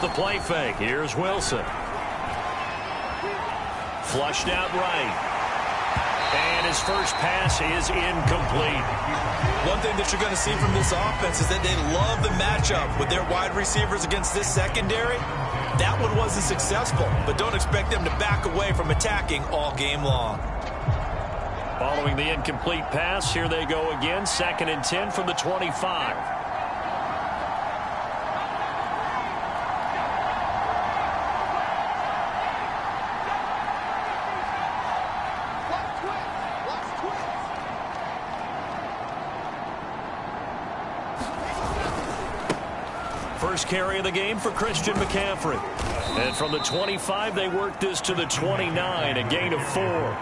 the play fake. Here's Wilson. Flushed out right. And his first pass is incomplete. One thing that you're going to see from this offense is that they love the matchup with their wide receivers against this secondary. That one wasn't successful, but don't expect them to back away from attacking all game long. Following the incomplete pass, here they go again. 2nd and 10 from the 25. First carry of the game for Christian McCaffrey. And from the 25, they work this to the 29, a gain of 4.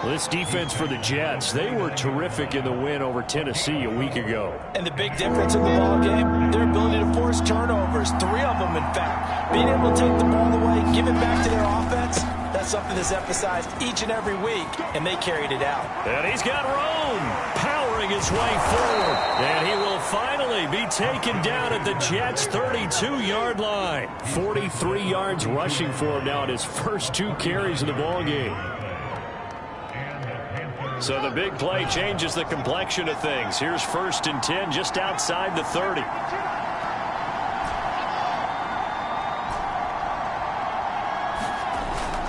This defense for the Jets, they were terrific in the win over Tennessee a week ago. And the big difference in the ball game, their ability to force turnovers, 3 of them in fact. Being able to take the ball away, give it back to their offense, that's something that's emphasized each and every week, and they carried it out. And he's got Roan powering his way forward. And he will finally be taken down at the Jets' 32-yard line. 43 yards rushing for him now in his first 2 carries in the ballgame. So the big play changes the complexion of things. Here's 1st and 10 just outside the 30.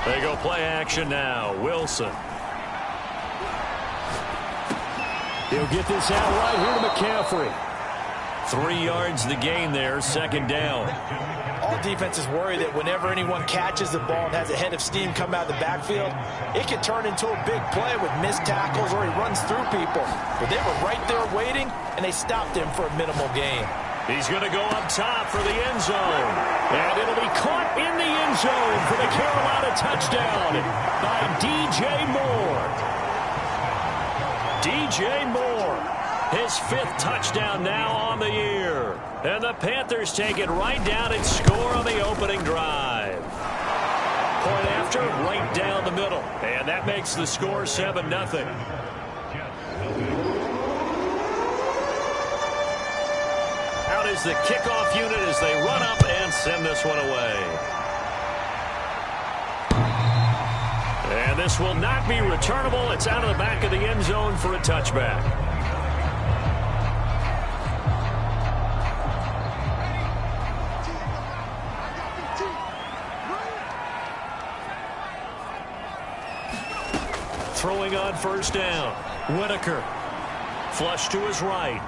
They go play action now. Wilson. He'll get this out right here to McCaffrey. 3 yards the gain there, 2nd down. All defenses worry that whenever anyone catches the ball and has a head of steam come out of the backfield, it can turn into a big play with missed tackles or he runs through people. But they were right there waiting, and they stopped him for a minimal gain. He's going to go up top for the end zone. And it'll be caught in the end zone for the Carolina touchdown by DJ Moore. DJ Moore, his 5th touchdown now on the year. And the Panthers take it right down and score on the opening drive. Point after, right down the middle. And that makes the score 7-0. Out is the kickoff unit as they run up and send this one away. And this will not be returnable. It's out of the back of the end zone for a touchback. Throwing on 1st down. Whitaker. Flush to his right.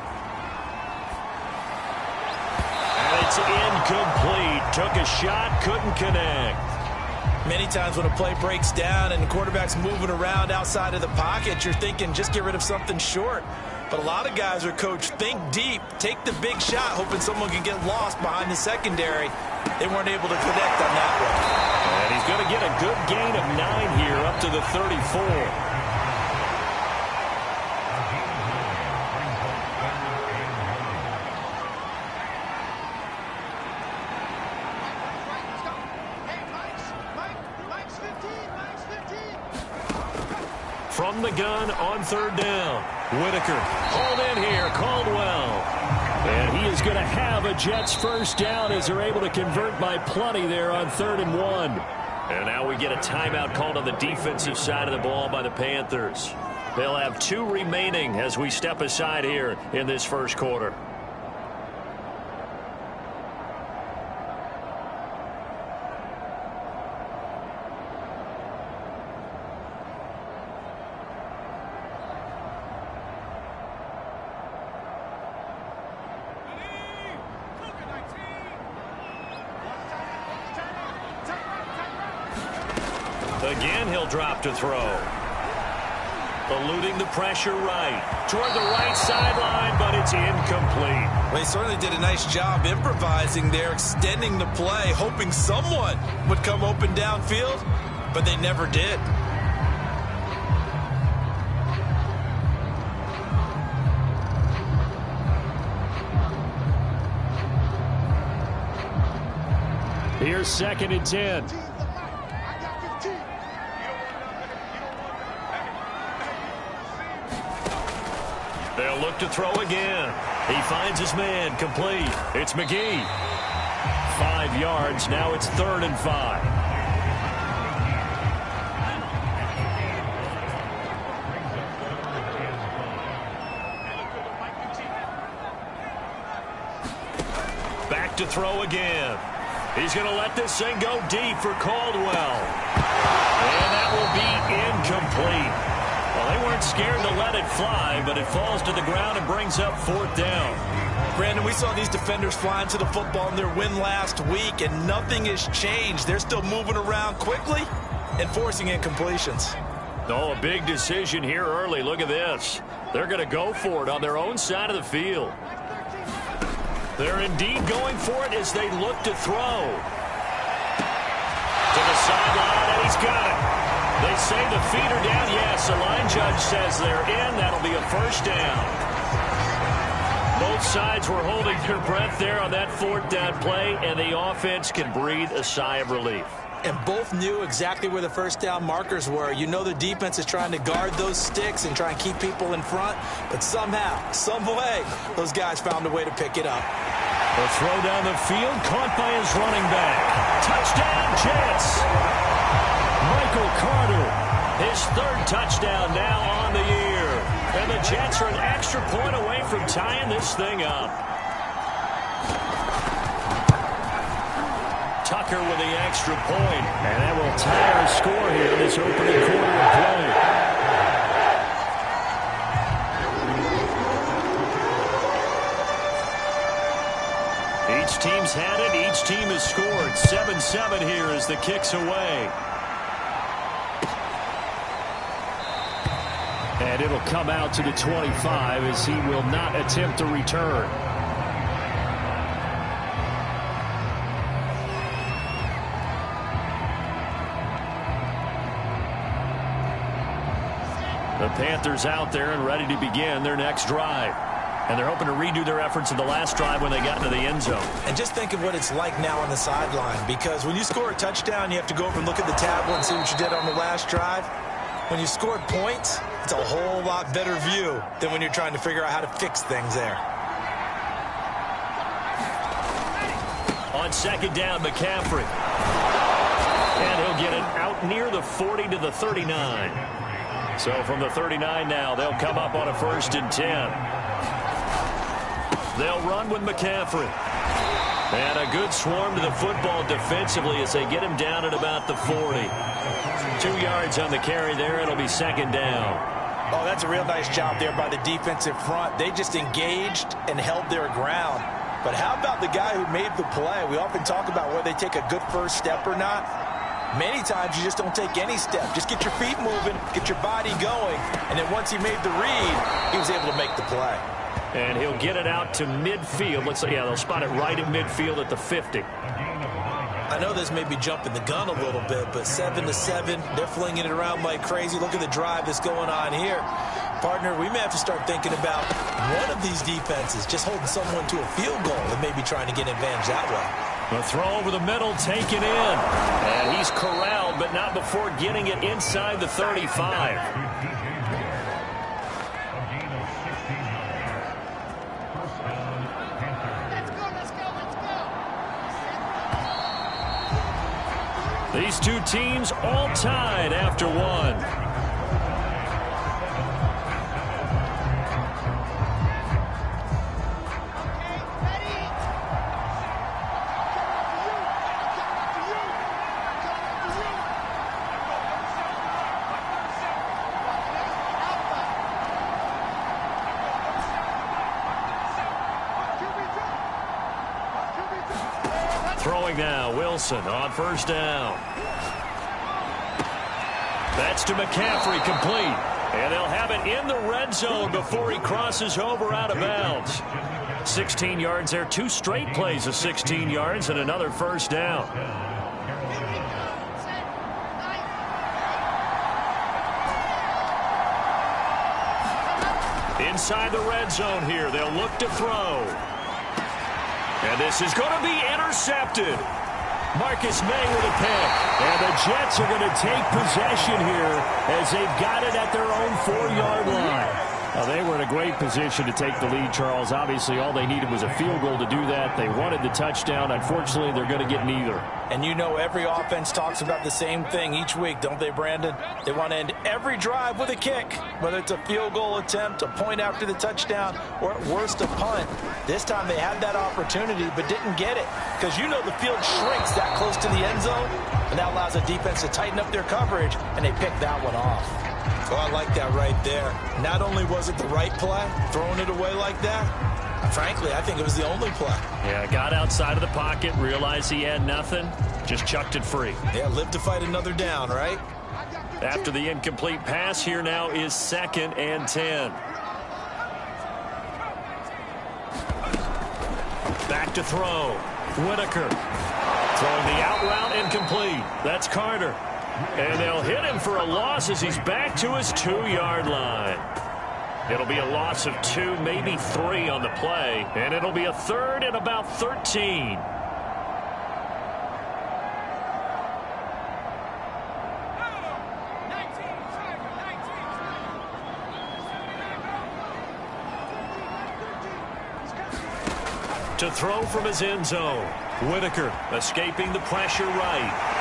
And it's incomplete. Took a shot, couldn't connect. Many times when a play breaks down and the quarterback's moving around outside of the pocket, you're thinking just get rid of something short. But a lot of guys are coached, think deep, take the big shot, hoping someone can get lost behind the secondary. They weren't able to connect on that one. And he's going to get a good gain of 9 here up to the 34. From the gun on 3rd down. Whitaker hauled in here. Caldwell. And he is going to have a Jets 1st down as they're able to convert by plenty there on 3rd and 1. And now we get a timeout called on the defensive side of the ball by the Panthers. They'll have 2 remaining as we step aside here in this 1st quarter. Again, he'll drop to throw. Eluding the pressure right. Toward the right sideline, but it's incomplete. Well, he certainly did a nice job improvising there, extending the play, hoping someone would come open downfield, but they never did. Here's 2nd and 10. They'll look to throw again. He finds his man complete. It's McGee. 5 yards. Now it's 3rd and 5. Back to throw again. He's going to let this thing go deep for Caldwell. And that will be incomplete. Well, they weren't scared to let it fly, but it falls to the ground and brings up 4th down. Brandon, we saw these defenders flying to the football in their win last week, and nothing has changed. They're still moving around quickly and forcing incompletions. Oh, a big decision here early. Look at this. They're going to go for it on their own side of the field. They're indeed going for it as they look to throw. To the sideline, and he's got it. They say the feet are down. Yes, the line judge says they're in. That'll be a 1st down. Both sides were holding their breath there on that 4th down play, and the offense can breathe a sigh of relief. And both knew exactly where the 1st down markers were. You know the defense is trying to guard those sticks and try and keep people in front, but somehow, some way, those guys found a way to pick it up. A throw down the field, caught by his running back. Touchdown, Jets! Michael Carter, his 3rd touchdown now on the year. And the Jets are an extra point away from tying this thing up. Tucker with the extra point. And that will tie our score here in this opening quarter of play. Each team's had it. Each team has scored. 7-7 here as the kick's away. And it'll come out to the 25 as he will not attempt to return. The Panthers out there and ready to begin their next drive. And they're hoping to redo their efforts in the last drive when they got into the end zone. And just think of what it's like now on the sideline, because when you score a touchdown, you have to go over and look at the tablet and see what you did on the last drive. When you scored points, it's a whole lot better view than when you're trying to figure out how to fix things there. On 2nd down, McCaffrey. And he'll get it out near the 40 to the 39. So from the 39 now, they'll come up on a 1st and 10. They'll run with McCaffrey. And a good swarm to the football defensively as they get him down at about the 40. 2 yards on the carry there. It'll be 2nd down. Oh, that's a real nice job there by the defensive front. They just engaged and held their ground. But how about the guy who made the play? We often talk about whether they take a good first step or not. Many times you just don't take any step. Just get your feet moving, get your body going, and then once he made the read, he was able to make the play. And he'll get it out to midfield. Let's say, yeah, they'll spot it right at midfield at the 50. I know this may be jumping the gun a little bit, but 7-7, they're flinging it around like crazy. Look at the drive that's going on here. Partner, we may have to start thinking about one of these defenses just holding someone to a field goal and maybe trying to get an advantage that way. The throw over the middle taken in. And he's corralled, but not before getting it inside the 35. These two teams all tied after one. Throwing now, Wilson on 1st down. That's to McCaffrey, complete. And they'll have it in the red zone before he crosses over out of bounds. 16 yards there, 2 straight plays of 16 yards and another 1st down. Inside the red zone here, they'll look to throw. And this is going to be intercepted. Marcus May with a pick. And the Jets are going to take possession here as they've got it at their own 4-yard line. Well, they were in a great position to take the lead, Charles. Obviously, all they needed was a field goal to do that. They wanted the touchdown. Unfortunately, they're going to get neither. And you know every offense talks about the same thing each week, don't they, Brandon? They want to end every drive with a kick, whether it's a field goal attempt, a point after the touchdown, or at worst a punt. This time they had that opportunity but didn't get it because you know the field shrinks that close to the end zone, and that allows the defense to tighten up their coverage, and they picked that one off. Oh, I like that right there. Not only was it the right play, throwing it away like that, frankly, I think it was the only play. Yeah, got outside of the pocket, realized he had nothing, just chucked it free. Yeah, live to fight another down, right? After the incomplete pass, here now is 2nd and 10. Back to throw. Whitaker throwing the out route incomplete. That's Carter. And they'll hit him for a loss as he's back to his 2-yard line. It'll be a loss of 2, maybe 3 on the play. And it'll be a 3rd and about 13. To throw from his end zone. Whitaker escaping the pressure right.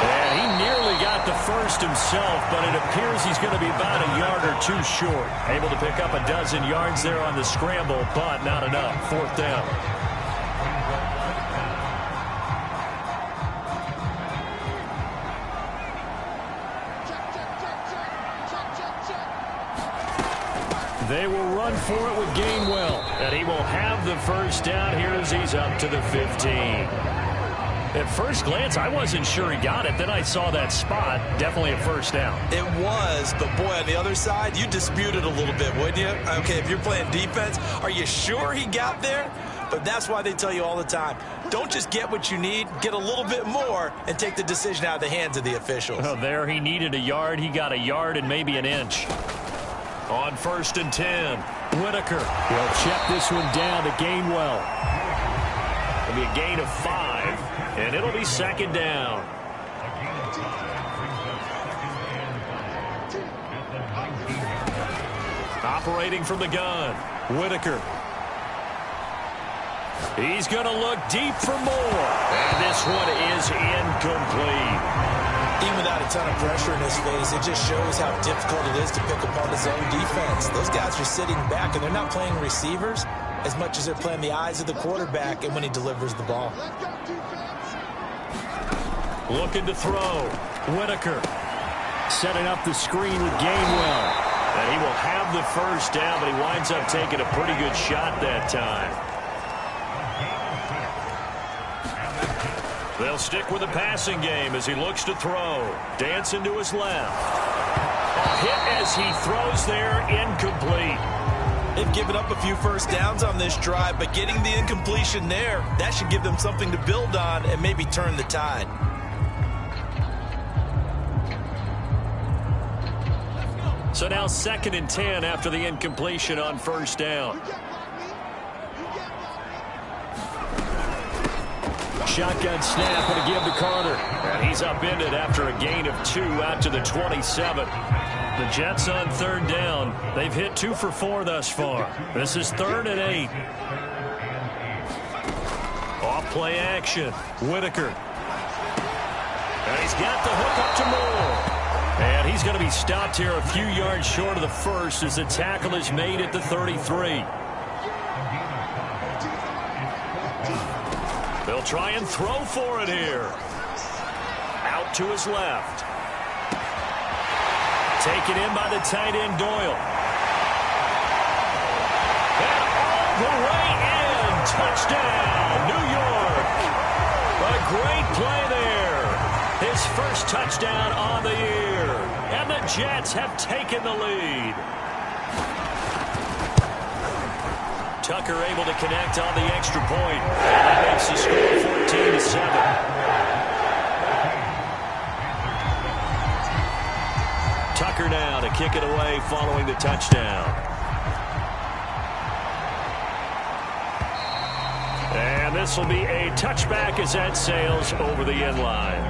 And he nearly got the first himself, but it appears he's going to be about a yard or 2 short. Able to pick up a dozen yards there on the scramble, but not enough. 4th down. They will run for it with Gainwell, and he will have the first down here as he's up to the 15. At first glance, I wasn't sure he got it. Then I saw that spot. Definitely a first down. It was, but boy, on the other side, you dispute it a little bit, wouldn't you? Okay, if you're playing defense, are you sure he got there? But that's why they tell you all the time, don't just get what you need, get a little bit more, and take the decision out of the hands of the officials. Oh, there he needed a yard. He got a yard and maybe an inch. On 1st and 10, Whitaker will check this one down to Gainwell. It'll be a gain of 5, and it'll be 2nd down. Operating from the gun, Whitaker. He's going to look deep for more, and this one is incomplete. Even without a ton of pressure in his face, it just shows how difficult it is to pick apart his own defense. Those guys are sitting back, and they're not playing receivers as much as they're playing the eyes of the quarterback and when he delivers the ball. Looking to throw. Whitaker setting up the screen with Gainwell. And he will have the first down, but he winds up taking a pretty good shot that time. They'll stick with the passing game as he looks to throw. Dancing to his left. A hit as he throws there, incomplete. They've given up a few first downs on this drive, but getting the incompletion there, that should give them something to build on and maybe turn the tide. So now 2nd and 10 after the incompletion on first down. Shotgun snap and a give to Carter. And he's upended after a gain of 2 out to the 27. The Jets on 3rd down. They've hit 2 for 4 thus far. This is 3rd and 8. Off play action. Whitaker. And he's got the hook up to Moore. And he's going to be stopped here a few yards short of the first as the tackle is made at the 33. They'll try and throw for it here. Out to his left. Taken in by the tight end, Doyle. And all the way in. Touchdown, New York. A great play there. His first touchdown on the year. And the Jets have taken the lead. Tucker able to connect on the extra point. And that makes the score 14-7. Tucker now to kick it away following the touchdown. And this will be a touchback as that sails over the end line.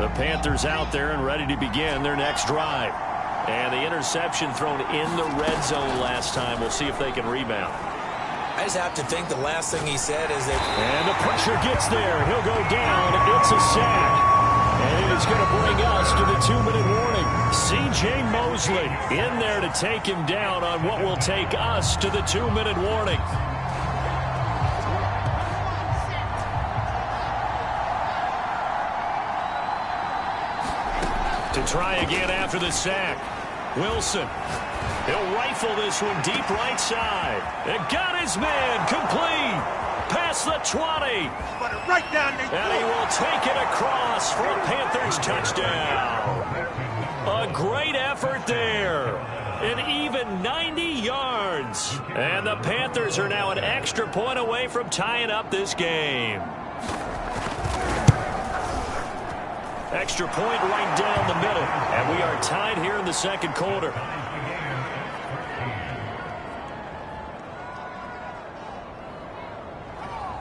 The Panthers out there and ready to begin their next drive. And the interception thrown in the red zone last time. We'll see if they can rebound. I just have to think the last thing he said is that... And the pressure gets there. He'll go down. It's a sack. And it is going to bring us to the 2-minute warning. C.J. Mosley in there to take him down on what will take us to the 2-minute warning. To try again after the sack. Wilson. He'll rifle this one deep right side. It got his man complete. Past the 20. Right down there. And he will take it across for a Panthers touchdown. A great effort there. An even 90 yards. And the Panthers are now an extra point away from tying up this game. Extra point right down the middle. And we are tied here in the second quarter.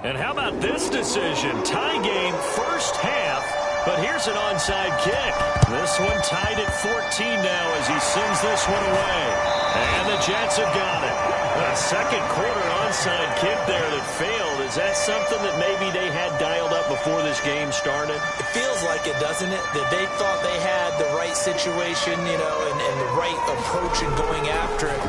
And how about this decision? Tie game first half, but here's an onside kick. This one tied at 14 now as he sends this one away. And the Jets have got it. A second quarter onside kick there that failed. Is that something that maybe they had dialed up before this game started? It feels like it, doesn't it? That they thought they had the right situation, you know, and the right approach in going after it.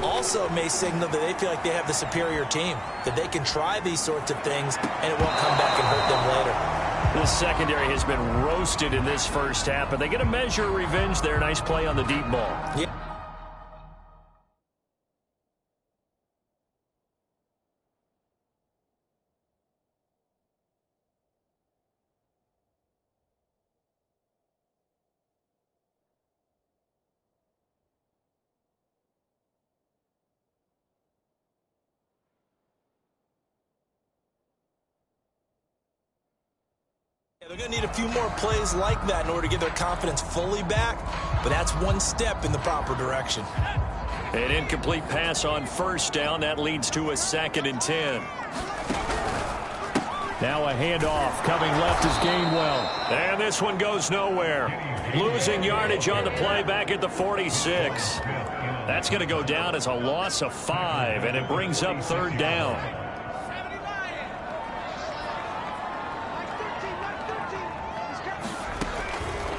Also may signal that they feel like they have the superior team, that they can try these sorts of things and it won't come back and hurt them later. This secondary has been roasted in this first half, but they get a measure of revenge there. Nice play on the deep ball. Yeah. They're going to need a few more plays like that in order to get their confidence fully back, but that's one step in the proper direction. An incomplete pass on first down. That leads to a 2nd and 10. Now a handoff coming left is Gainwell. And this one goes nowhere. Losing yardage on the play back at the 46. That's going to go down as a loss of 5, and it brings up 3rd down.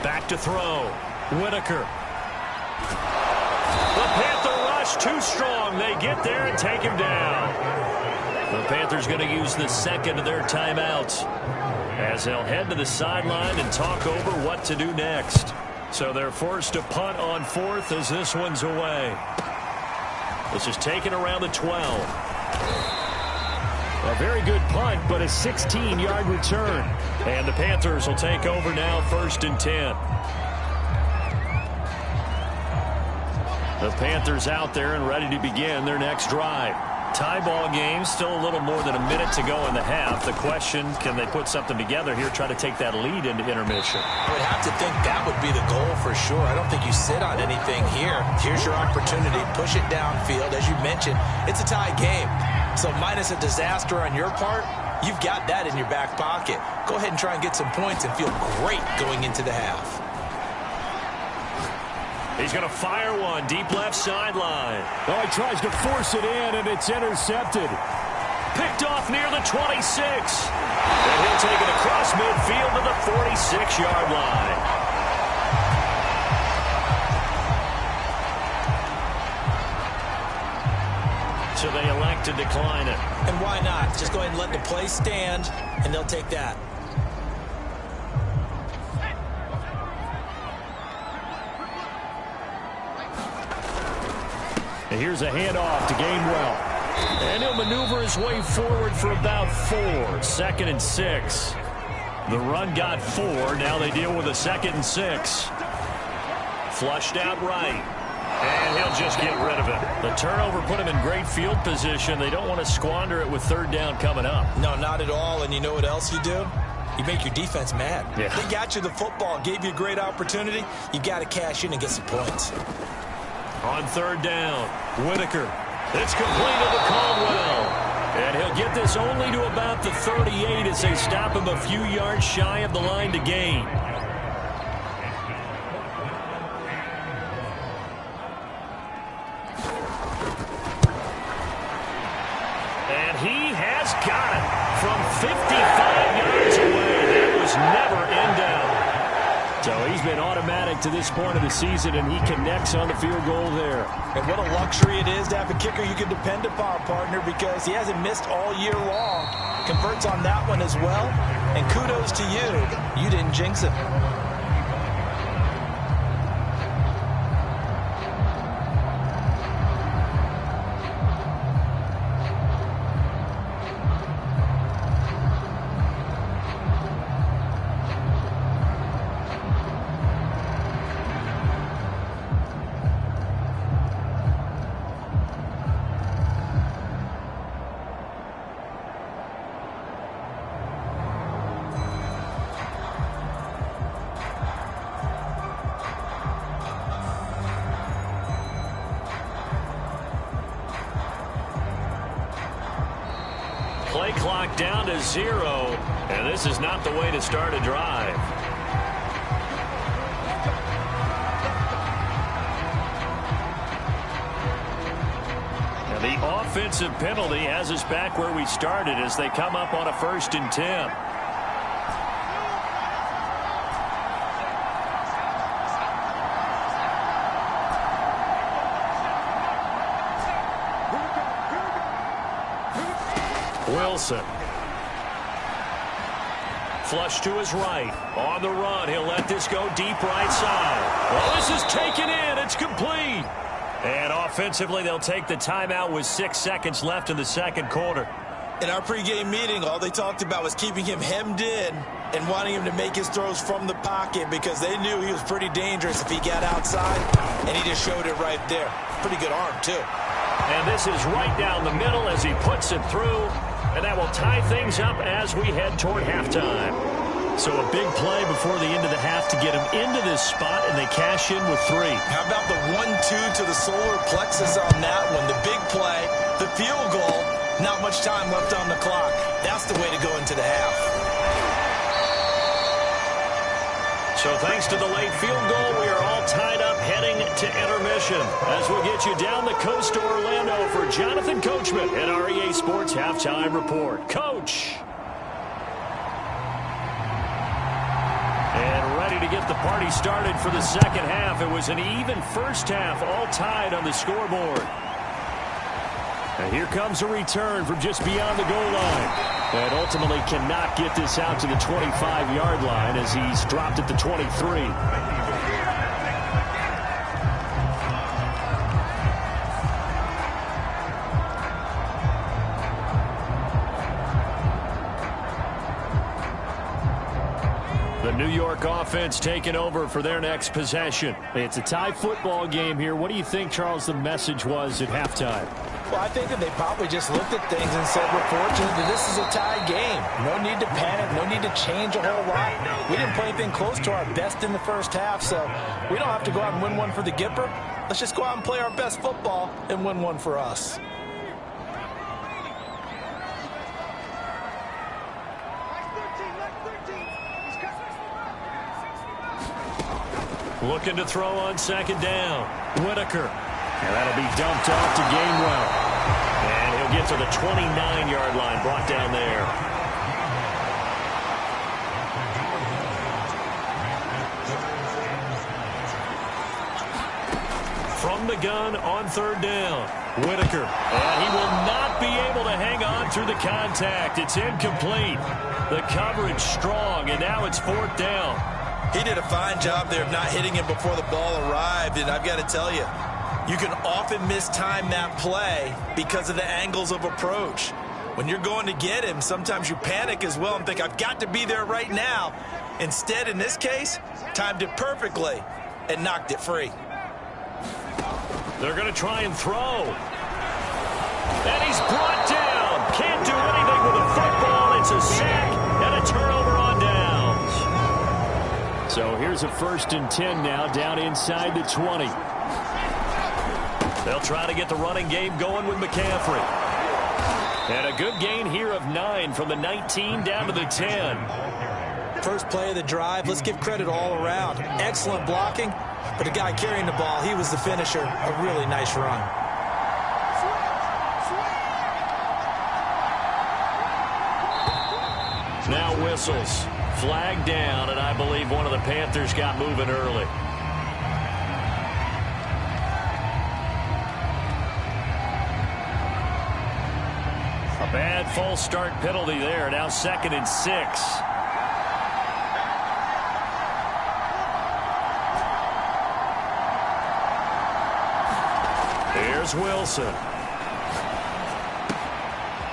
Back to throw. Whitaker. The Panther rush too strong. They get there and take him down. The Panthers going to use the second of their timeouts as they'll head to the sideline and talk over what to do next. So they're forced to punt on 4th as this one's away. This is taken around the 12. A very good punt, but a 16-yard return. And the Panthers will take over now 1st and 10. The Panthers out there and ready to begin their next drive. Tie ball game, still a little more than a minute to go in the half. The question, can they put something together here, try to take that lead into intermission? I would have to think that would be the goal for sure. I don't think you sit on anything here. Here's your opportunity. Push it downfield. As you mentioned, it's a tie game. So minus a disaster on your part, you've got that in your back pocket. Go ahead and try and get some points and feel great going into the half. He's going to fire one deep left sideline. Oh, he tries to force it in, and it's intercepted. Picked off near the 26. And he'll take it across midfield to the 46-yard line. So they elect to decline it. And why not? Just go ahead and let the play stand, and they'll take that. And here's a handoff to Gainwell. And he'll maneuver his way forward for about 4. 2nd and 6. The run got 4. Now they deal with a 2nd and 6. Flushed out right. And he'll just get rid of it. The turnover put him in great field position. They don't want to squander it with 3rd down coming up. No, not at all. And you know what else you do? You make your defense mad. Yeah. They got you the football, gave you a great opportunity. You got to cash in and get some points. On 3rd down, Whitaker. It's completed to Caldwell. And he'll get this only to about the 38 as they stop him a few yards shy of the line to gain. he has got it from 55 yards away. That was never in doubt. So he's been automatic to this point of the season, and he connects on the field goal there. And what a luxury it is to have a kicker you can depend upon, partner, because he hasn't missed all year long. Converts on that one as well. And kudos to you. You didn't jinx it. Play clock down to 0, and this is not the way to start a drive. Now the offensive penalty has us back where we started as they come up on a 1st and 10. Wilson. Flush to his right. On the run. He'll let this go deep right side. Well, this is taken in. It's complete. And offensively, they'll take the timeout with 6 seconds left in the second quarter. In our pregame meeting, all they talked about was keeping him hemmed in and wanting him to make his throws from the pocket because they knew he was pretty dangerous if he got outside, and he just showed it right there. Pretty good arm, too. And this is right down the middle as he puts it through. And that will tie things up as we head toward halftime. So a big play before the end of the half to get him into this spot, and they cash in with 3. How about the 1-2 to the solar plexus on that one? The big play, the field goal, not much time left on the clock. That's the way to go into the half. So thanks to the late field goal, we are all tied up heading to intermission. As we'll get you down the coast to Orlando for Jonathan Coachman at our EA Sports Halftime Report. Coach. And ready to get the party started for the second half. It was an even first half, all tied on the scoreboard. And here comes a return from just beyond the goal line. And ultimately cannot get this out to the 25-yard line as he's dropped at the 23. The New York offense taking over for their next possession. It's a tie football game here. What do you think, Charles, the message was at halftime? Well, I think that they probably just looked at things and said, we're fortunate that this is a tie game. No need to panic. No need to change a whole lot. We didn't play anything close to our best in the first half, so we don't have to go out and win one for the Gipper. Let's just go out and play our best football and win one for us. Looking to throw on second down. Whitaker. And that'll be dumped off to Gainwell. And he'll get to the 29-yard line, brought down there. From the gun on 3rd down. Whitaker. And he will not be able to hang on through the contact. It's incomplete. The coverage strong, and now it's 4th down. He did a fine job there of not hitting him before the ball arrived, and I've got to tell you, you can often mistime that play because of the angles of approach. When you're going to get him, sometimes you panic as well and think, I've got to be there right now. Instead, in this case, timed it perfectly and knocked it free. They're going to try and throw. And he's brought down. Can't do anything with a football. It's a sack and a turnover on downs. So here's a 1st and 10 now, down inside the 20. They'll try to get the running game going with McCaffrey. And a good gain here of 9 from the 19 down to the 10. First play of the drive, let's give credit all around. Excellent blocking, but the guy carrying the ball, he was the finisher. A really nice run. Now whistles. Flag down, and I believe one of the Panthers got moving early. A bad false start penalty there. Now 2nd and 6. Here's Wilson.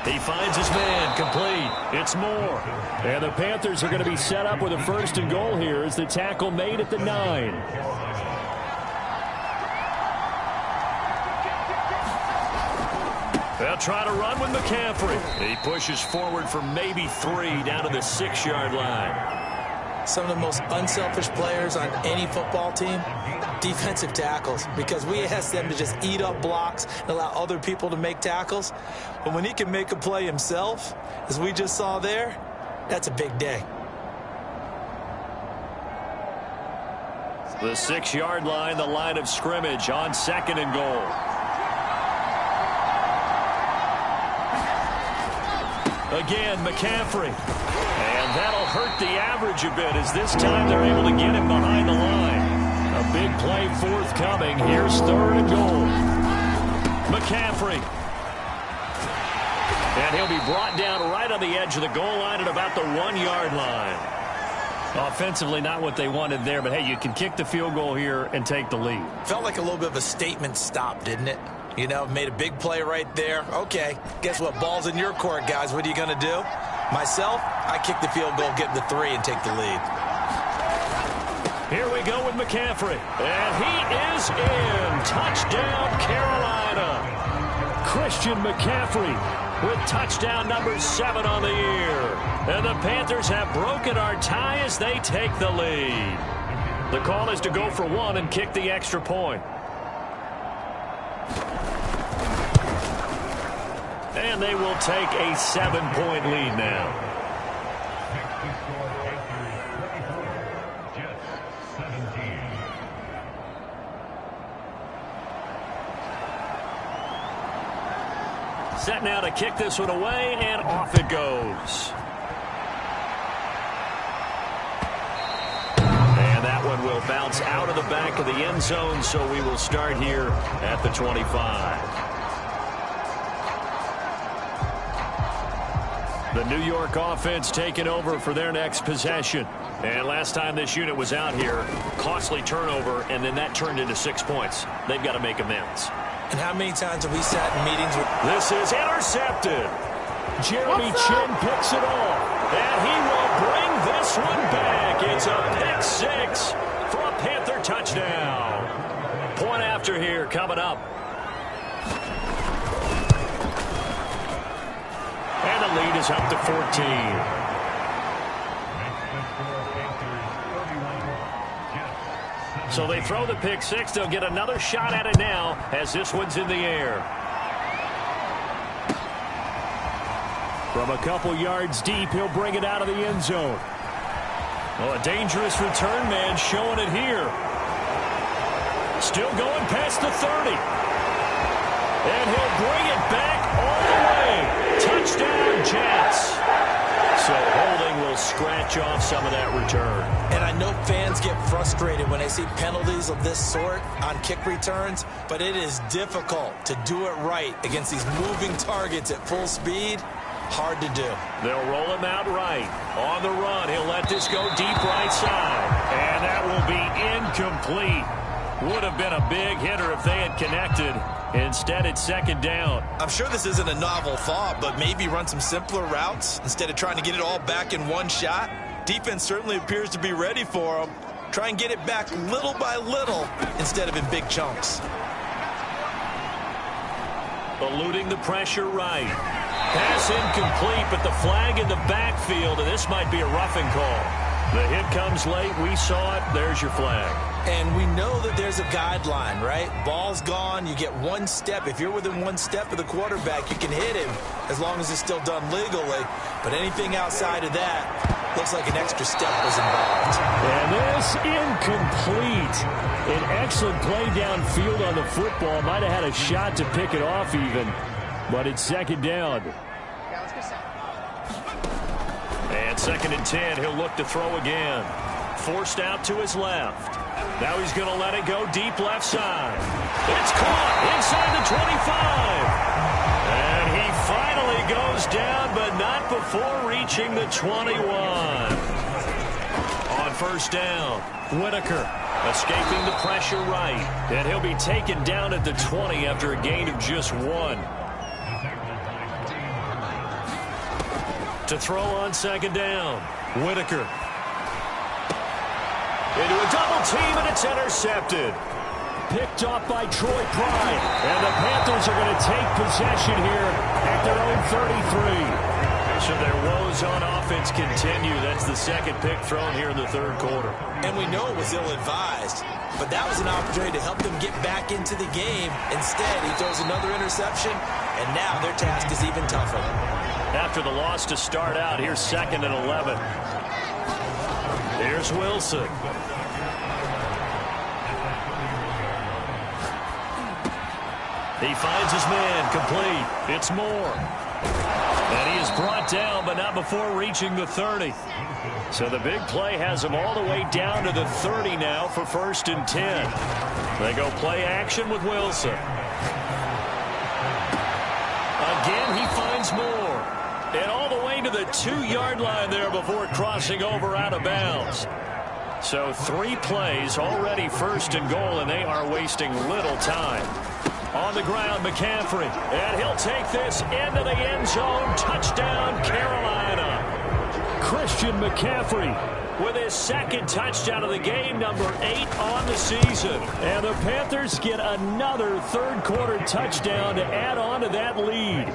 He finds his man, complete. It's Moore. And the Panthers are going to be set up with a 1st and goal here as the tackle made at the 9. They'll try to run with McCaffrey. He pushes forward for maybe 3 down to the 6-yard line. Some of the most unselfish players on any football team, defensive tackles, because we ask them to just eat up blocks and allow other people to make tackles. But when he can make a play himself, as we just saw there, that's a big day. The 6-yard line, the line of scrimmage on 2nd and goal. Again, McCaffrey. And that'll hurt the average a bit as this time they're able to get him behind the line. A big play forthcoming. Here's 3rd and goal. McCaffrey. And he'll be brought down right on the edge of the goal line at about the 1-yard line. Offensively, not what they wanted there, but hey, you can kick the field goal here and take the lead. Felt like a little bit of a statement stop, didn't it? You know, made a big play right there. Okay, guess what? Ball's in your court, guys. What are you going to do? Myself, I kick the field goal, get the 3, and take the lead. Here we go with McCaffrey. And he is in. Touchdown, Carolina. Christian McCaffrey with touchdown number 7 on the year. And the Panthers have broken our tie as they take the lead. The call is to go for 1 and kick the extra point. And they will take a 7-point lead now. Set now to kick this one away, and off it goes. And that one will bounce out of the back of the end zone, so we will start here at the 25. The New York offense taking over for their next possession. And last time this unit was out here, costly turnover, and then that turned into 6 points. They've got to make amends. And how many times have we sat in meetings with... This is intercepted. Jeremy Chin picks it off. And he will bring this one back. It's a pick 6 for a Panther touchdown. Point after here coming up. And the lead is up to 14. So they throw the pick 6. They'll get another shot at it now as this one's in the air. From a couple yards deep, he'll bring it out of the end zone. Oh, a dangerous return man showing it here. Still going past the 30. And he'll bring it back all the way. Touchdown, Jets. So holding will scratch off some of that return. And I know fans get frustrated when they see penalties of this sort on kick returns, but it is difficult to do it right against these moving targets at full speed. Hard to do. They'll roll him out right. On the run, he'll let this go deep right side. And that will be incomplete. Would have been a big hitter if they had connected. Instead, it's 2nd down. I'm sure this isn't a novel thought, but maybe run some simpler routes instead of trying to get it all back in one shot. Defense certainly appears to be ready for them. Try and get it back little by little instead of in big chunks. Eluding the pressure right. Pass incomplete, but the flag in the backfield, and this might be a roughing call. The hit comes late. We saw it. There's your flag. And we know that there's a guideline, right? Ball's gone. You get 1 step. If you're within 1 step of the quarterback, you can hit him as long as it's still done legally. But anything outside of that looks like an extra step was involved. And this incomplete. An excellent play downfield on the football. Might have had a shot to pick it off even. But it's 2nd down. And 2nd and 10. He'll look to throw again. Forced out to his left. Now he's going to let it go deep left side. It's caught inside the 25. And he finally goes down, but not before reaching the 21. On 1st down, Whitaker escaping the pressure right. And he'll be taken down at the 20 after a gain of just 1. To throw on 2nd down, Whitaker. Into a double team, and it's intercepted. Picked off by Troy Pride. And the Panthers are going to take possession here at their own 33. So their woes on offense continue. That's the 2nd pick thrown here in the 3rd quarter. And we know it was ill-advised, but that was an opportunity to help them get back into the game. Instead, he throws another interception, and now their task is even tougher. After the loss to start out, here's 2nd and 11. Here's Wilson. He finds his man, complete. It's Moore. And he is brought down, but not before reaching the 30. So the big play has him all the way down to the 30 now for 1st and 10. They go play action with Wilson. Again, he finds Moore. And all the way to the 2-yard line there before crossing over out of bounds. So 3 plays, already 1st and goal, and they are wasting little time. On the ground, McCaffrey. And he'll take this into the end zone. Touchdown, Carolina. Christian McCaffrey with his 2nd touchdown of the game, number 8 on the season. And the Panthers get another 3rd quarter touchdown to add on to that lead.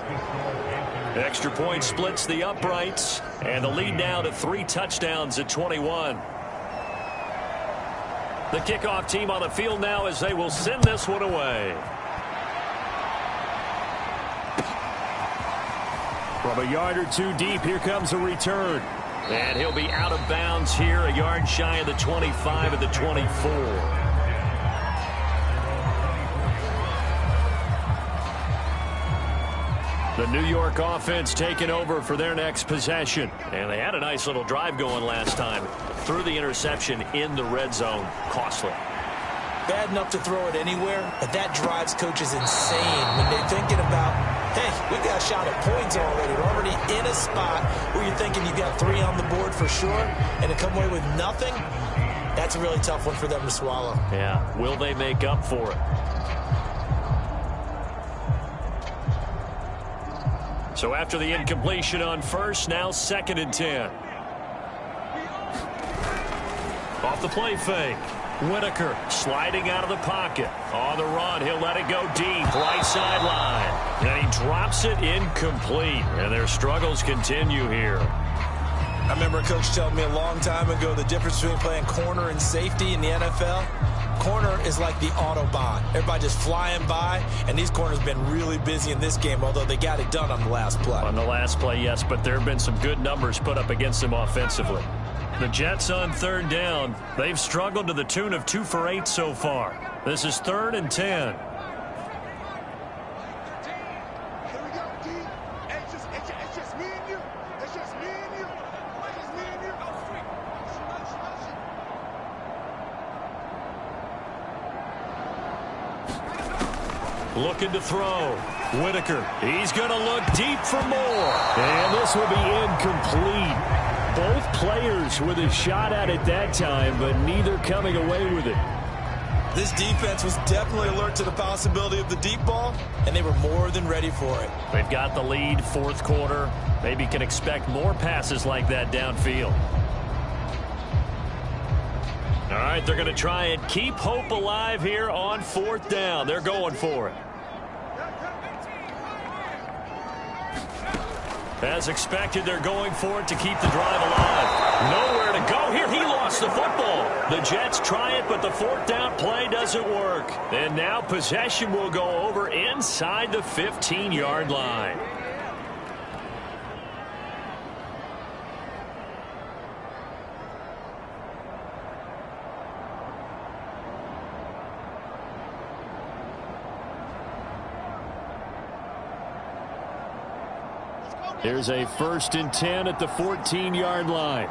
Extra point splits the uprights, and the lead now to 3 touchdowns at 21. The kickoff team on the field now as they will send this one away. From a yard or 2 deep, here comes a return. And he'll be out of bounds here, a yard shy of the 25 at the 24. The New York offense taking over for their next possession. And they had a nice little drive going last time. Threw the interception in the red zone. Costly. Bad enough to throw it anywhere, but that drives coaches insane when they're thinking about, hey, we've got a shot at points already. We're already in a spot where you're thinking you've got 3 on the board for sure, and to come away with nothing, that's a really tough one for them to swallow. Yeah, will they make up for it? So after the incompletion on 1st, now 2nd and 10. Off the play fake. Whitaker sliding out of the pocket. On the run, he'll let it go deep, right sideline. And he drops it incomplete. And their struggles continue here. I remember a coach telling me a long time ago the difference between playing corner and safety in the NFL. Corner is like the Autobahn. Everybody just flying by, and these corners have been really busy in this game, although they got it done on the last play. On the last play, yes, but there have been some good numbers put up against them offensively. The Jets on 3rd down. They've struggled to the tune of 2 for 8 so far. This is 3rd and 10. Looking to throw. Whitaker. He's going to look deep for more. And this will be incomplete. Both players with a shot at it that time, but neither coming away with it. This defense was definitely alert to the possibility of the deep ball, and they were more than ready for it. They've got the lead, 4th quarter. Maybe can expect more passes like that downfield. All right, they're going to try and keep hope alive here on 4th down. They're going for it. As expected, they're going for it to keep the drive alive. Nowhere to go here. He lost the football. The Jets try it, but the 4th down play doesn't work. And now possession will go over inside the 15-yard line. Here's a 1st and 10 at the 14-yard line.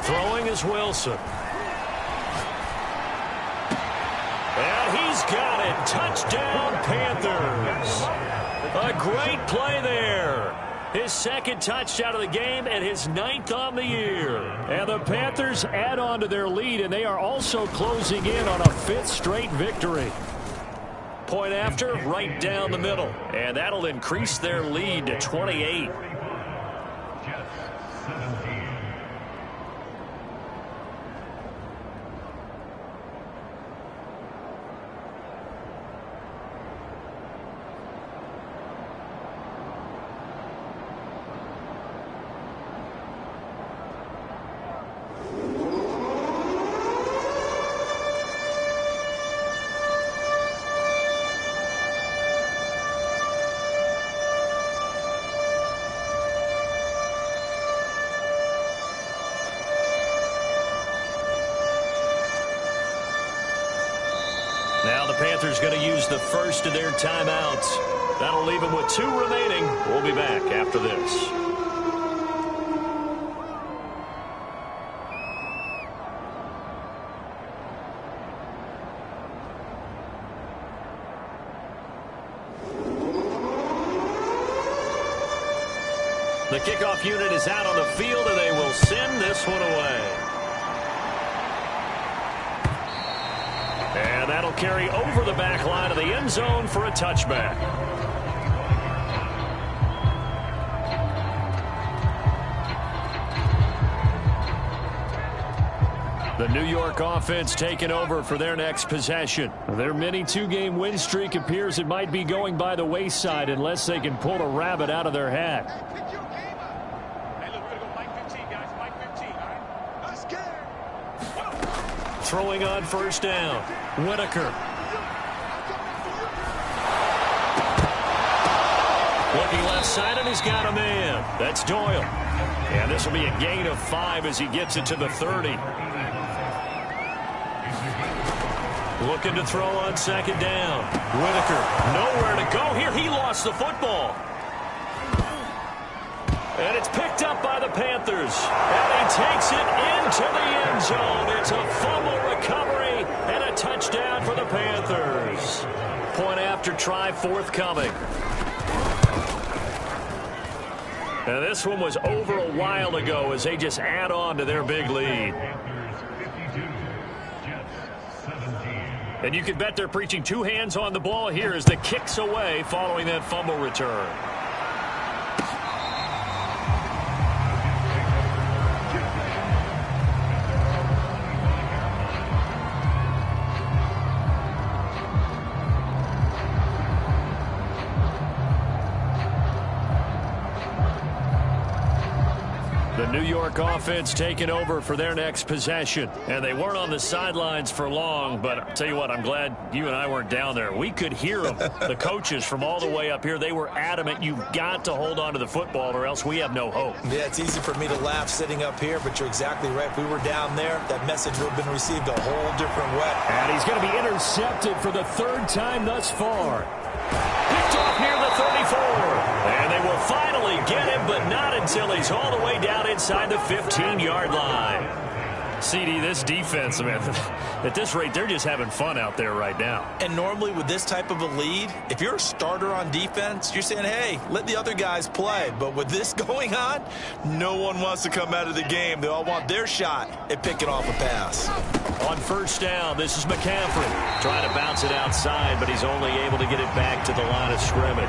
Throwing is Wilson. And he's got it. Touchdown, Panthers. A great play there. His 2nd touchdown of the game and his 9th on the year. And the Panthers add on to their lead, and they are also closing in on a 5th straight victory. Point after, right down the middle. And that'll increase their lead to 28. Now the Panthers going to use the first of their timeouts. That'll leave them with 2 remaining. We'll be back after this. The kickoff unit is out on the field, and they will send this one away. And that'll carry over the back line of the end zone for a touchback. The New York offense taking over for their next possession. Their mini 2-game win streak appears it might be going by the wayside unless they can pull a rabbit out of their hat. Throwing on 1st down. Whitaker. Looking left side, and he's got a man. That's Doyle. And this will be a gain of 5 as he gets it to the 30. Looking to throw on 2nd down. Whitaker, nowhere to go here. He lost the football. And it's picked up by the Panthers. And he takes it into the end zone. It's a fumble recovery and a touchdown for the Panthers. Point after try forthcoming. And this one was over a while ago as they just add on to their big lead. And you can bet they're preaching 2 hands on the ball here as the kick's away following that fumble return. The New York offense taking over for their next possession. And they weren't on the sidelines for long, but I'll tell you what, I'm glad you and I weren't down there. We could hear them. The coaches from all the way up here, they were adamant, you've got to hold on to the football or else we have no hope. Yeah, it's easy for me to laugh sitting up here, but you're exactly right. If we were down there, that message would have been received a whole different way. And he's going to be intercepted for the 3rd time thus far. Picked off near the 34. And they will finally get him, but not until he's all the way down inside the 15-yard line. CD, this defense, man, at this rate, they're just having fun out there right now. And normally with this type of a lead, if you're a starter on defense, you're saying, hey, let the other guys play. But with this going on, no one wants to come out of the game. They all want their shot at picking off a pass. On 1st down, this is McCaffrey. Trying to bounce it outside, but he's only able to get it back to the line of scrimmage.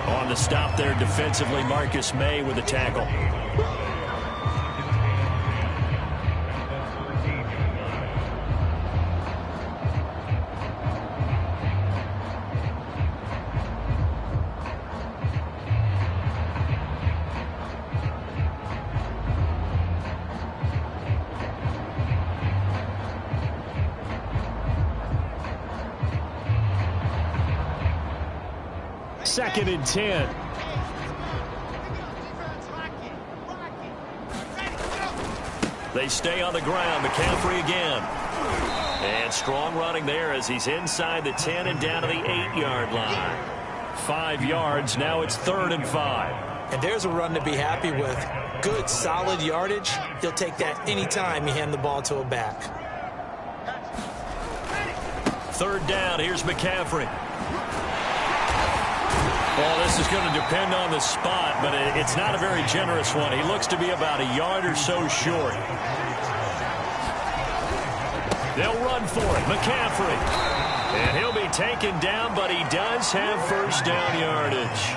On the stop there defensively, Marcus May with a tackle. Second and 10. They stay on the ground. McCaffrey again. And strong running there as he's inside the 10 and down to the 8-yard line. 5 yards. Now it's 3rd and 5. And there's a run to be happy with. Good, solid yardage. He'll take that anytime you hand the ball to a back. 3rd down. Here's McCaffrey. Well, this is going to depend on the spot, but it's not a very generous one. He looks to be about a yard or so short. They'll run for it. McCaffrey. And he'll be taken down, but he does have first down yardage.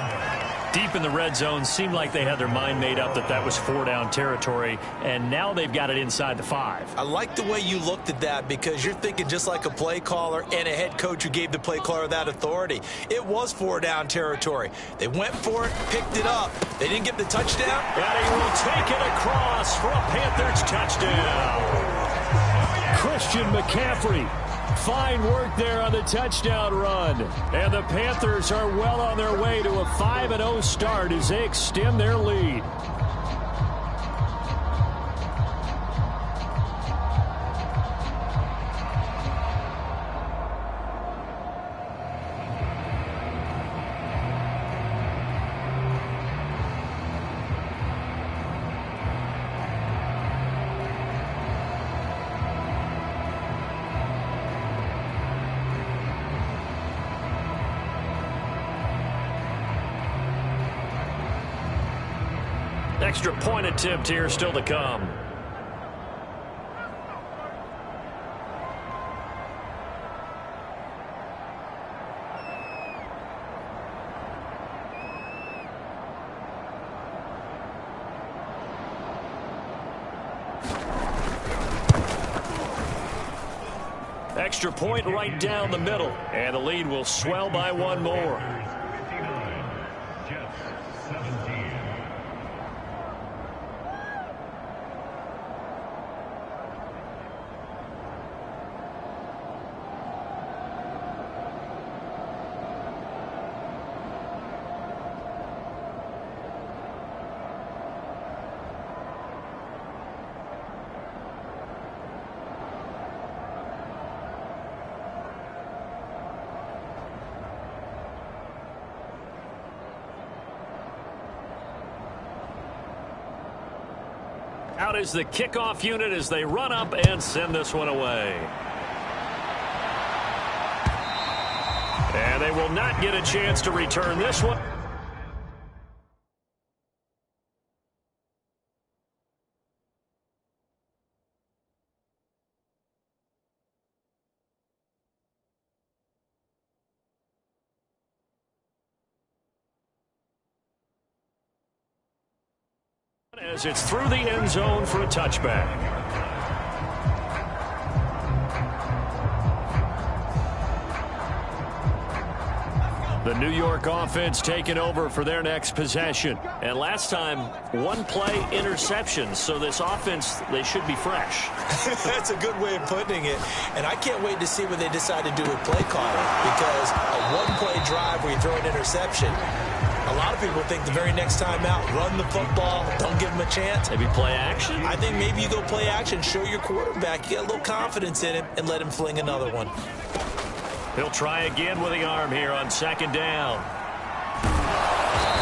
Deep in the red zone, seemed like they had their mind made up that was 4-down territory, and now they've got it inside the 5. I like the way you looked at that because you're thinking just like a play caller and a head coach who gave the play caller that authority. It was 4-down territory. They went for it, picked it up. They didn't get the touchdown. And he will take it across for a Panthers touchdown. Christian McCaffrey. Fine work there on the touchdown run. And the Panthers are well on their way to a 5-0 start as they extend their lead. Extra point attempt here still to come. Extra point right down the middle, and the lead will swell by 1 more. Out is the kickoff unit as they run up and send this one away. And they will not get a chance to return this one. As it's through the end zone for a touchback. The New York offense taking over for their next possession. And last time, 1 play interception. So this offense, they should be fresh. That's a good way of putting it. And I can't wait to see what they decide to do with play calling. Because a 1-play drive where you throw an interception, a lot of people think the very next time out, run the football, don't give him a chance. Maybe play action? I think maybe you go play action, show your quarterback, you get a little confidence in him, and let him fling another one. He'll try again with the arm here on 2nd down.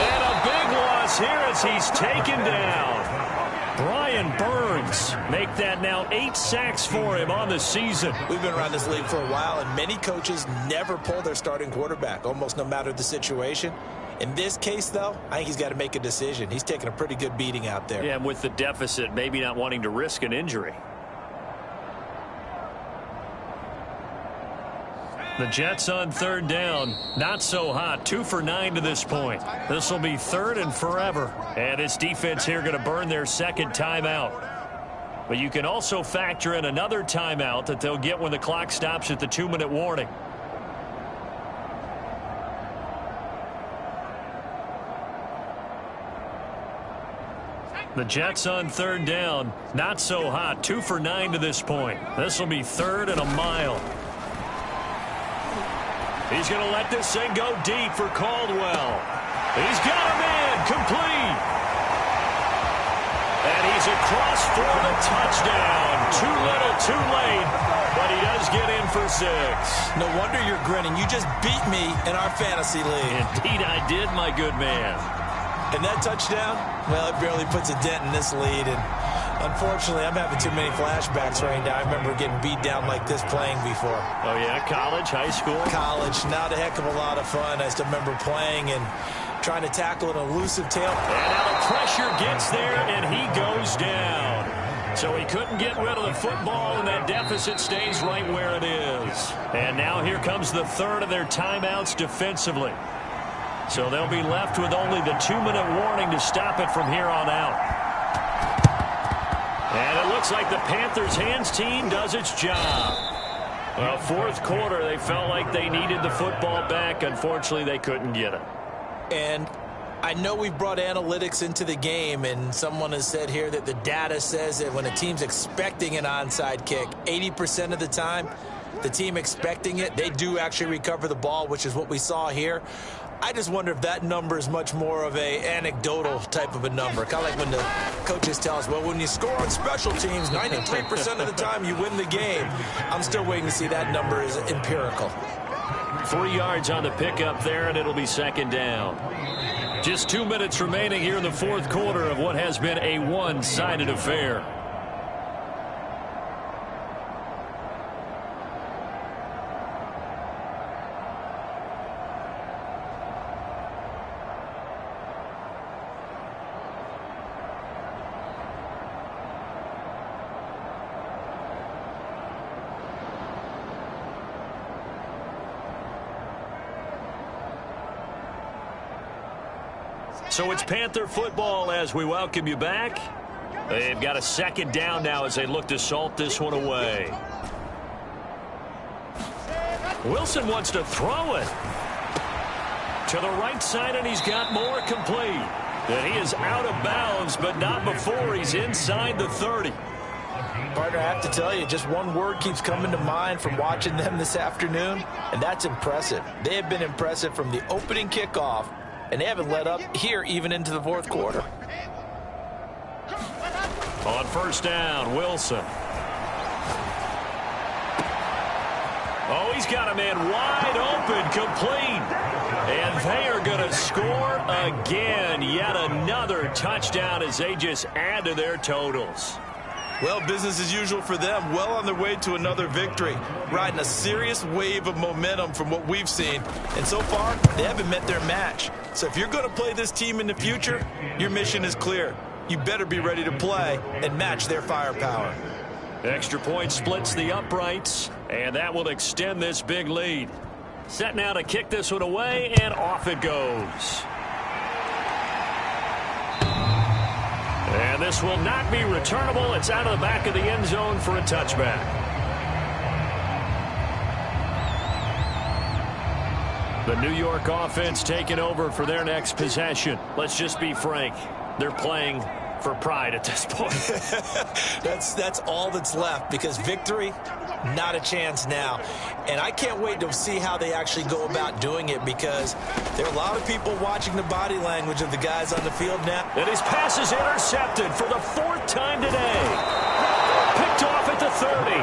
And a big loss here as he's taken down. Brian Burns make that now 8 sacks for him on the season. We've been around this league for a while, and many coaches never pull their starting quarterback, almost no matter the situation. In this case, though, I think he's got to make a decision. He's taking a pretty good beating out there. Yeah, and with the deficit, maybe not wanting to risk an injury. The Jets on 3rd down. Not so hot. 2 for 9 to this point. This will be 3rd and forever. And this defense here going to burn their 2nd timeout. But you can also factor in another timeout that they'll get when the clock stops at the 2-minute warning. The Jets on 3rd down. Not so hot. 2 for 9 to this point. This will be 3rd and a mile. He's going to let this thing go deep for Caldwell. He's got a man complete. And he's across for the touchdown. Too little, too late, but he does get in for 6. No wonder you're grinning. You just beat me in our fantasy league. Indeed I did, my good man. And that touchdown, well, it barely puts a dent in this lead. And unfortunately, I'm having too many flashbacks right now. I remember getting beat down like this playing before. Oh, yeah? College, high school? College. Not a heck of a lot of fun. I still remember playing and trying to tackle an elusive tail. And now the pressure gets there, and he goes down. So he couldn't get rid of the football, and that deficit stays right where it is. And now here comes the third of their timeouts defensively. So they'll be left with only the 2-minute warning to stop it from here on out. And it looks like the Panthers' hands team does its job. Well, fourth quarter, they felt like they needed the football back. Unfortunately, they couldn't get it. And I know we've brought analytics into the game, and someone has said here that the data says that when a team's expecting an onside kick, 80% of the time, the team expecting it, they do actually recover the ball, which is what we saw here. I just wonder if that number is much more of a anecdotal type of a number. Kind of like when the coaches tell us, well, when you score on special teams, 93% of the time you win the game. I'm still waiting to see that number is empirical. 3 yards on the pickup there, and it'll be second down. Just 2 minutes remaining here in the fourth quarter of what has been a one-sided affair. So it's Panther football as we welcome you back. They've got a second down now as they look to salt this one away. Wilson wants to throw it to the right side, and he's got more complete. And he is out of bounds, but not before he's inside the 30. Partner, I have to tell you, just one word keeps coming to mind from watching them this afternoon, and that's impressive. They have been impressive from the opening kickoff, and they haven't let up here even into the fourth quarter. On first down, Wilson. Oh, he's got a man wide open, complete. And they are going to score again. Yet another touchdown as they just add to their totals. Well, business as usual for them. Well on their way to another victory. Riding a serious wave of momentum from what we've seen. And so far, they haven't met their match. So if you're going to play this team in the future, your mission is clear. You better be ready to play and match their firepower. Extra point splits the uprights, and that will extend this big lead. Set now to kick this one away, and off it goes. And this will not be returnable. It's out of the back of the end zone for a touchback. The New York offense taking over for their next possession. Let's just be frank. They're playing for pride at this point. That's all that's left, because victory, not a chance now. And I can't wait to see how they actually go about doing it, because there are a lot of people watching the body language of the guys on the field now. And his pass is intercepted for the fourth time today. Picked off at the 30.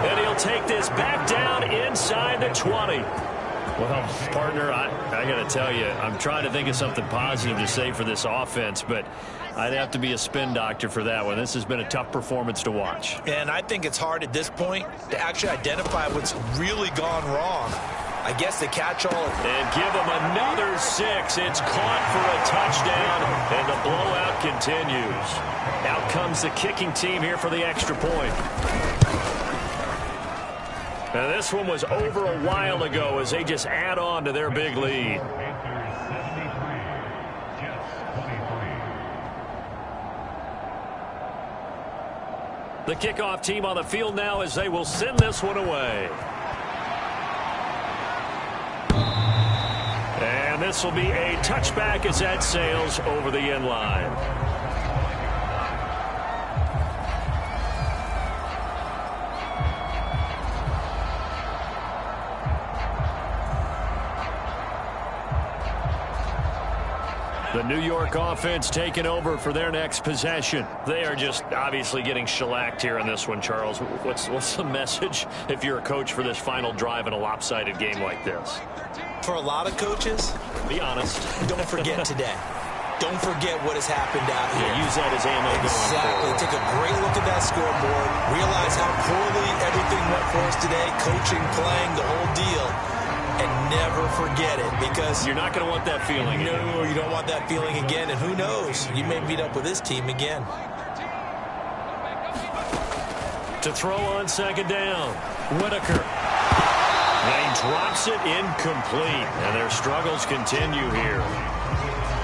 And he'll take this back down inside the 20. Well, partner, I got to tell you, I'm trying to think of something positive to say for this offense, but I'd have to be a spin doctor for that one. This has been a tough performance to watch. And I think it's hard at this point to actually identify what's really gone wrong. I guess the catch-all. And give him another 6. It's caught for a touchdown, and the blowout continues. Out comes the kicking team here for the extra point. Now, this one was over a while ago as they just add on to their big lead. The kickoff team on the field now as they will send this one away. And this will be a touchback as that sails over the end line. The New York offense taking over for their next possession. They are just obviously getting shellacked here in this one, Charles. What's the message if you're a coach for this final drive in a lopsided game like this? For a lot of coaches, be honest, don't forget today. Don't forget what has happened out here. Yeah, use that as ammo. Exactly. Take a great look at that scoreboard. Realize how poorly everything went for us today. Coaching, playing, the whole deal. And never forget it, because you're not going to want that feeling again. No, you don't want that feeling again. And who knows? You may meet up with this team again. To throw on second down, Whitaker. And he drops it incomplete. And their struggles continue here.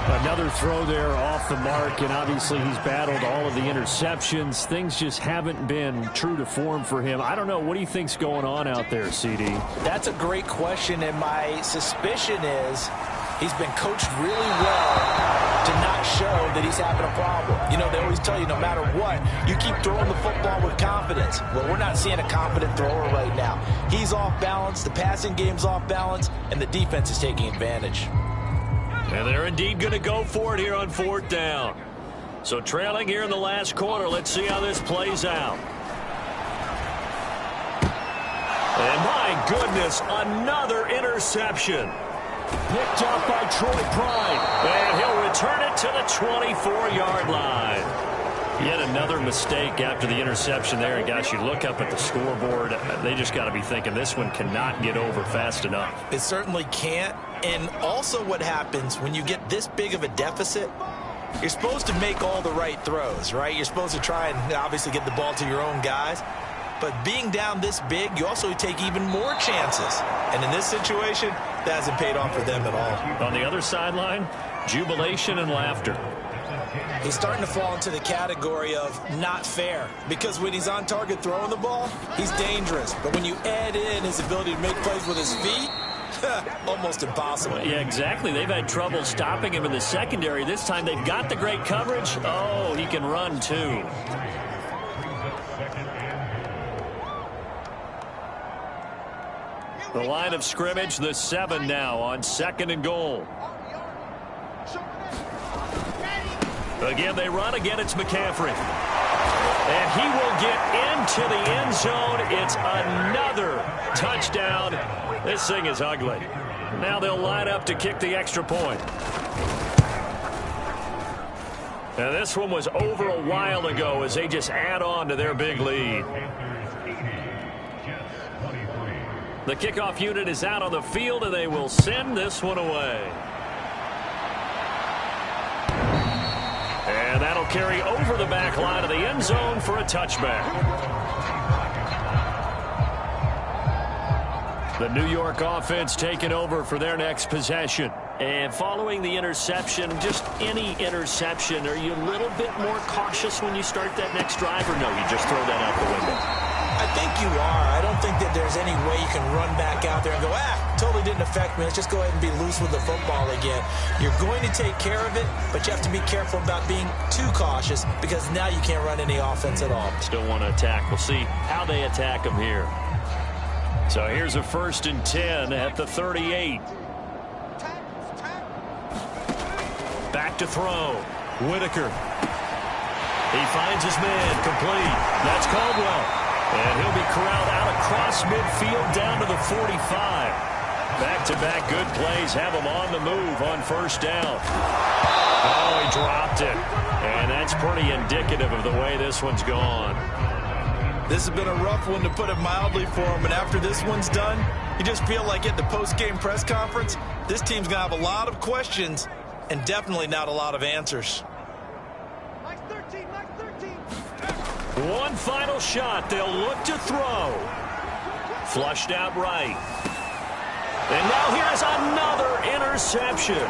Another throw there off the mark, and obviously he's battled all of the interceptions. Things just haven't been true to form for him. I don't know. What do you think's going on out there, CD? That's a great question, and my suspicion is he's been coached really well to not show that he's having a problem. You know, they always tell you no matter what, you keep throwing the football with confidence. Well, we're not seeing a confident thrower right now. He's off balance, the passing game's off balance, and the defense is taking advantage. And they're indeed going to go for it here on fourth down. So trailing here in the last quarter. Let's see how this plays out. And my goodness, another interception. Picked up by Troy Pride. And he'll return it to the 24-yard line. Yet another mistake after the interception there. And gosh, you look up at the scoreboard, they just got to be thinking this one cannot get over fast enough. It certainly can't. And also what happens when you get this big of a deficit, you're supposed to make all the right throws, right? You're supposed to try and obviously get the ball to your own guys. But being down this big, you also take even more chances. And in this situation, that hasn't paid off for them at all. On the other sideline, jubilation and laughter. He's starting to fall into the category of not fair, because when he's on target throwing the ball, he's dangerous. But when you add in his ability to make plays with his feet, almost impossible. Yeah, exactly. They've had trouble stopping him in the secondary. This time they've got the great coverage. Oh, he can run too. The line of scrimmage, the 7 now on second and goal. Again, they run. Again, it's McCaffrey. And he will get into the end zone. It's another touchdown. This thing is ugly. Now they'll line up to kick the extra point. And this one was over a while ago as they just add on to their big lead. The kickoff unit is out on the field, and they will send this one away. And that'll carry over the back line of the end zone for a touchback. The New York offense taking over for their next possession. And following the interception, just any interception, are you a little bit more cautious when you start that next drive, or no, you just throw that out the window? I think you are. I don't think that there's any way you can run back out there and go, totally didn't affect me. Let's just go ahead and be loose with the football again. You're going to take care of it, but you have to be careful about being too cautious, because now you can't run any offense at all. Still want to attack. We'll see how they attack them here. So here's a 1st and 10 at the 38. Back to throw. Whitaker. He finds his man complete. That's Caldwell. And he'll be corralled out across midfield down to the 45. Back-to-back good plays have him on the move on 1st down. Oh, he dropped it. And that's pretty indicative of the way this one's gone. This has been a rough one, to put it mildly, for him. And after this one's done, you just feel like at the post-game press conference, this team's going to have a lot of questions and definitely not a lot of answers. One final shot. They'll look to throw. Flushed out right. And now here's another interception.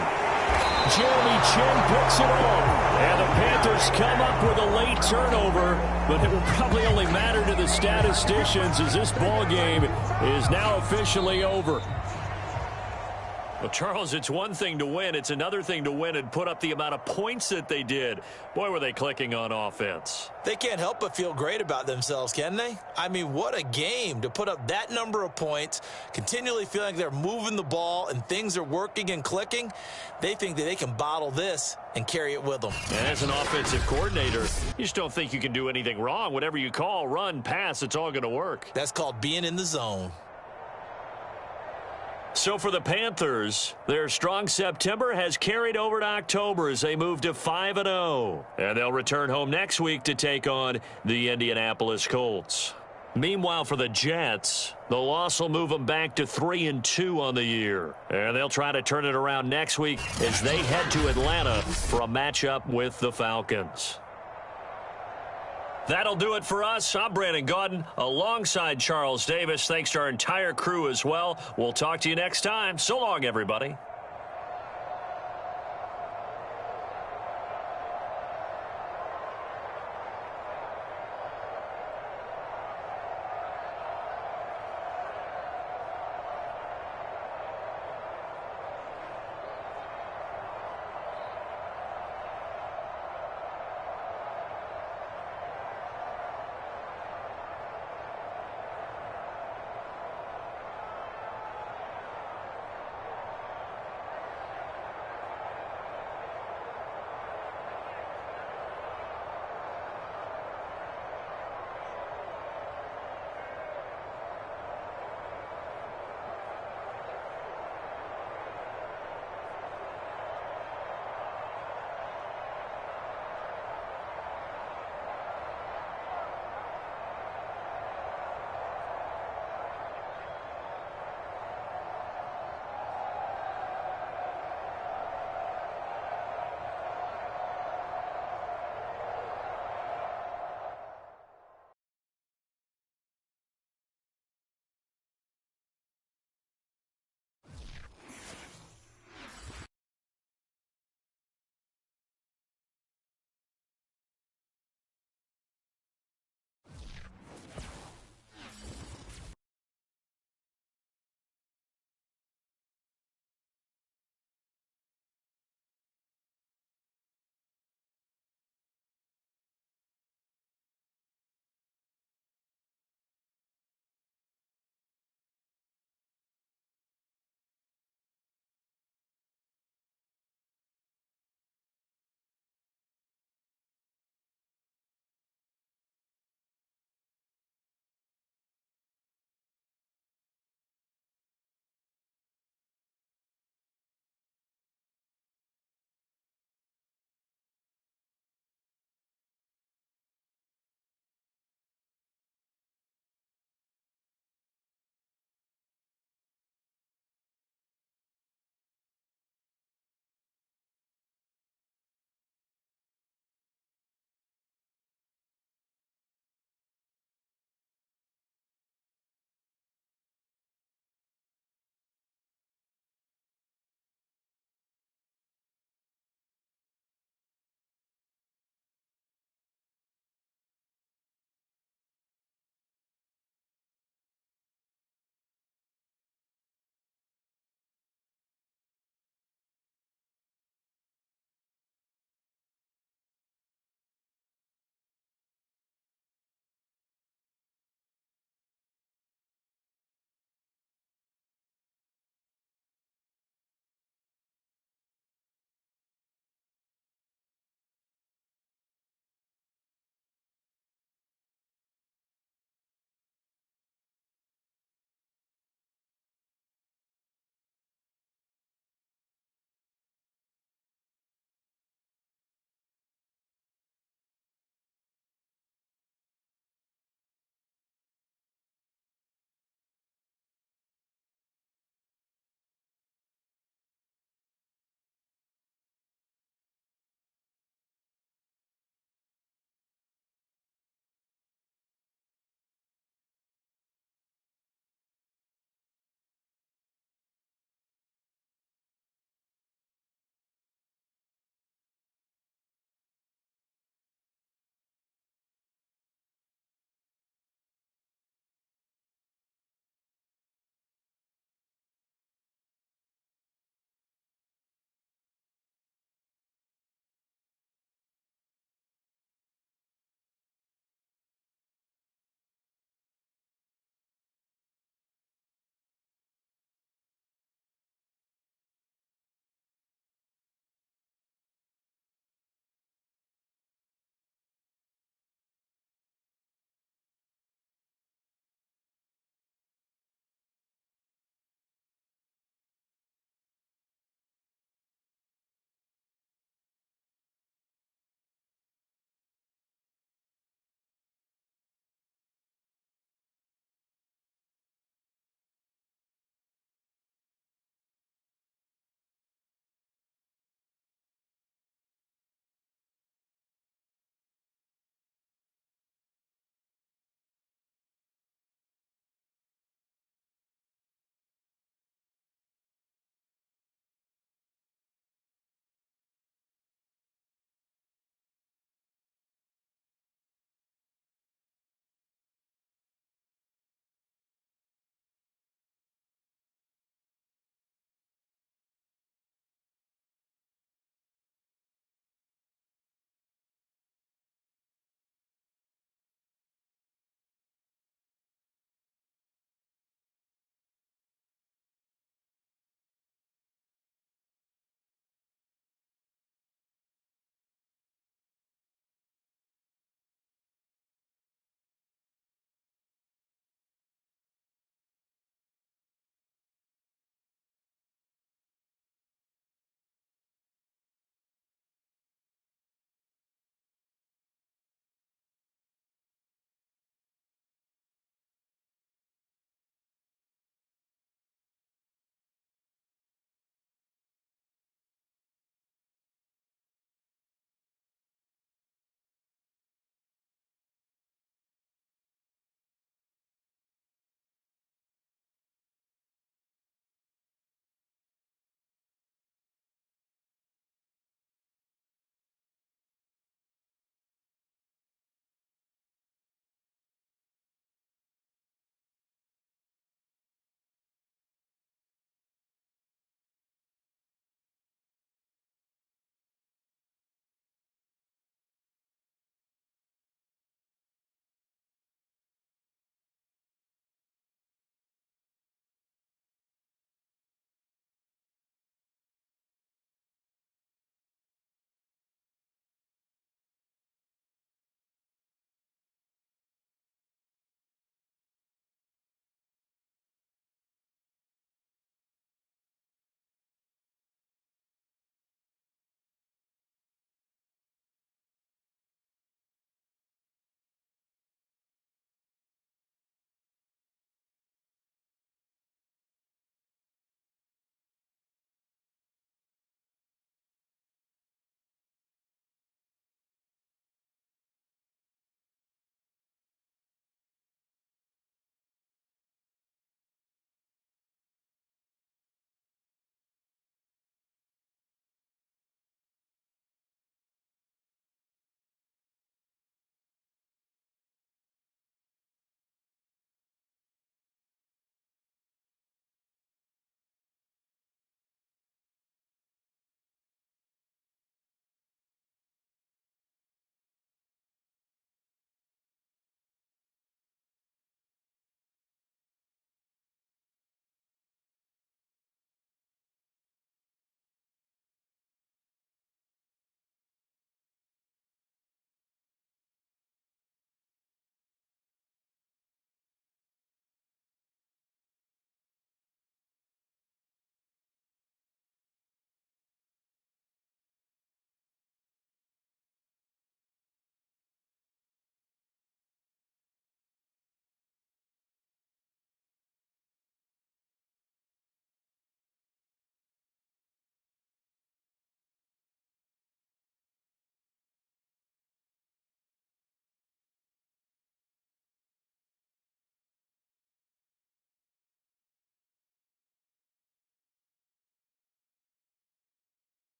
Jeremy Chin picks it off. And the Panthers come up with a late turnover, but it will probably only matter to the statisticians as this ball game is now officially over. Well, Charles, it's one thing to win. It's another thing to win and put up the amount of points that they did. Boy, were they clicking on offense. They can't help but feel great about themselves, can they? I mean, what a game to put up that number of points, continually feeling like they're moving the ball and things are working and clicking. They think that they can bottle this and carry it with them. And as an offensive coordinator, you just don't think you can do anything wrong. Whatever you call, run, pass, it's all going to work. That's called being in the zone. So for the Panthers, their strong September has carried over to October as they move to 5-0. And they'll return home next week to take on the Indianapolis Colts. Meanwhile, for the Jets, the loss will move them back to 3-2 on the year. And they'll try to turn it around next week as they head to Atlanta for a matchup with the Falcons. That'll do it for us. I'm Brandon Gaudin alongside Charles Davis. Thanks to our entire crew as well. We'll talk to you next time. So long, everybody.